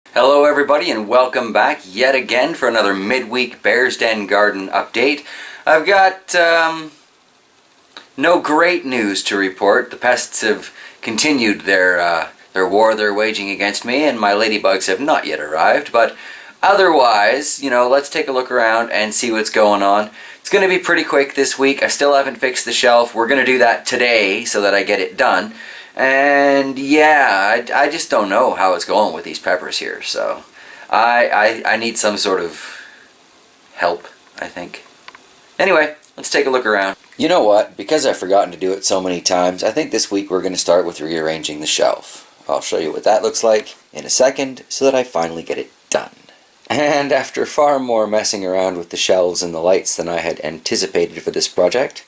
Hello everybody and welcome back yet again for another midweek Bears Den Garden update. I've got no great news to report. The pests have continued their war they're waging against me, and my ladybugs have not yet arrived, but otherwise, let's take a look around and see what's going on. It's going to be pretty quick this week. I still haven't fixed the shelf. We're going to do that today so that I get it done. And yeah, I just don't know how it's going with these peppers here, so I need some sort of help, I think. Anyway, let's take a look around. You know what? Because I've forgotten to do it so many times, I think this week we're going to start with rearranging the shelf. I'll show you what that looks like in a second so that I finally get it done. And after far more messing around with the shelves and the lights than I had anticipated for this project,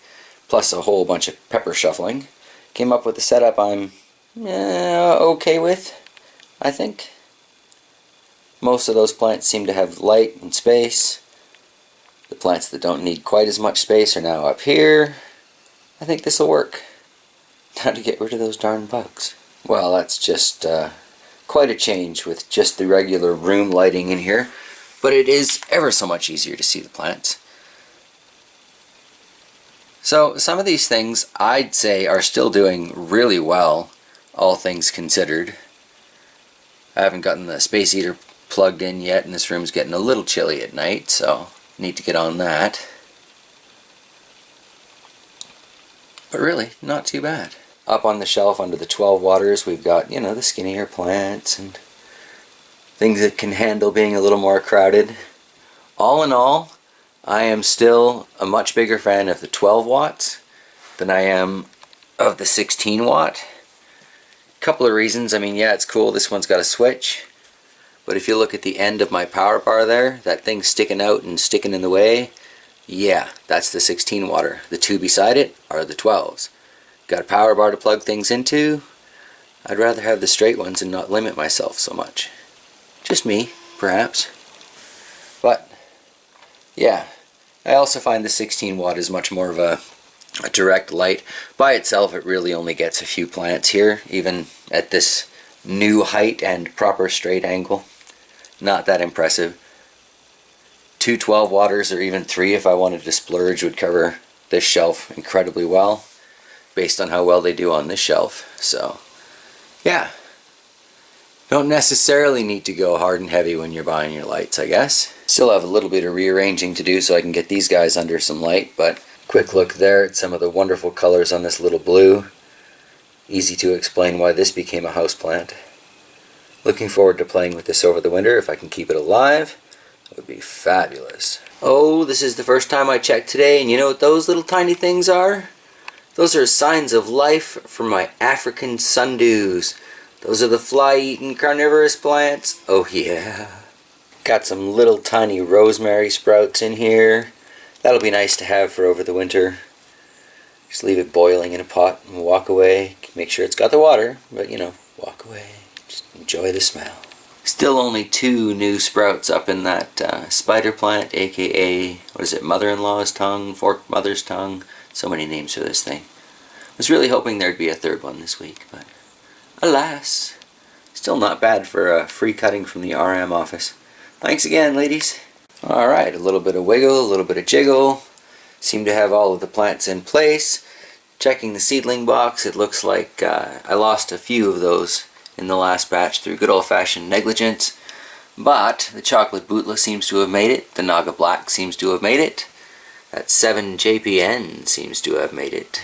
plus a whole bunch of pepper shuffling, came up with a setup I'm okay with, I think. Most of those plants seem to have light and space. The plants that don't need quite as much space are now up here. I think this will work. Now to get rid of those darn bugs. Well, that's just quite a change with just the regular room lighting in here, but it is ever so much easier to see the plants. So some of these things I'd say are still doing really well, all things considered. I haven't gotten the space heater plugged in yet, and this room's getting a little chilly at night, so need to get on that. But really, not too bad. Up on the shelf under the 12 waters, we've got, the skinnier plants and things that can handle being a little more crowded. All in all, I am still a much bigger fan of the 12 watts than I am of the 16 watt. Couple of reasons. Yeah, it's cool. This one's got a switch. But if you look at the end of my power bar there, that thing sticking out and sticking in the way, yeah, that's the 16 watter. The two beside it are the 12s. Got a power bar to plug things into. I'd rather have the straight ones and not limit myself so much. Just me, perhaps. But yeah, I also find the 16 watt is much more of a direct light. By itself, it really only gets a few plants here, even at this new height and proper straight angle. Not that impressive. Two 12 watters, or even three if I wanted to splurge, would cover this shelf incredibly well, based on how well they do on this shelf. So yeah, don't necessarily need to go hard and heavy when you're buying your lights, I guess. Still have a little bit of rearranging to do so I can get these guys under some light, but quick look there at some of the wonderful colors on this little blue. Easy to explain why this became a houseplant. Looking forward to playing with this over the winter. If I can keep it alive, it would be fabulous. Oh, this is the first time I checked today, and you know what those little tiny things are? Those are signs of life from my African Sundews. Those are the fly-eating carnivorous plants. Oh yeah. Got some little tiny rosemary sprouts in here. That'll be nice to have for over the winter. Just leave it boiling in a pot and walk away. Make sure it's got the water, but walk away. Just enjoy the smell. Still only 2 new sprouts up in that spider plant, aka, mother-in-law's tongue, forked mother's tongue. So many names for this thing. Was really hoping there'd be a third one this week, but alas. Still not bad for a free cutting from the RM office. Thanks again, ladies. Alright, a little bit of wiggle, a little bit of jiggle. Seem to have all of the plants in place. Checking the seedling box, it looks like I lost a few of those in the last batch through good old-fashioned negligence. But the chocolate bootla seems to have made it. The Naga Black seems to have made it. That 7 JPN seems to have made it.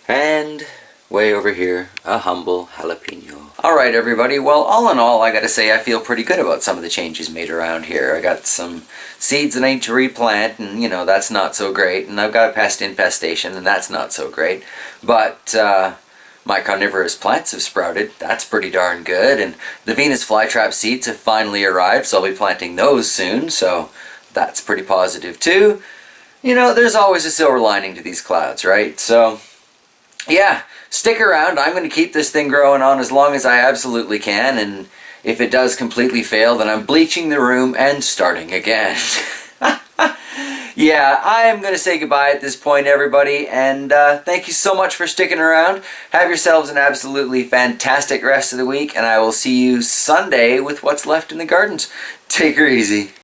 And way over here, a humble jalapeno. Alright everybody, well all in all I gotta say I feel pretty good about some of the changes made around here. I got some seeds that I need to replant, and that's not so great. And I've got a pest infestation, and that's not so great. But my carnivorous plants have sprouted. That's pretty darn good. And the Venus flytrap seeds have finally arrived, so I'll be planting those soon. So that's pretty positive too. There's always a silver lining to these clouds, right? So yeah, stick around. I'm going to keep this thing growing on as long as I absolutely can, and if it does completely fail, then I'm bleaching the room and starting again. Yeah, I am going to say goodbye at this point, everybody, and thank you so much for sticking around. Have yourselves an absolutely fantastic rest of the week, and I will see you Sunday with what's left in the gardens. Take her easy.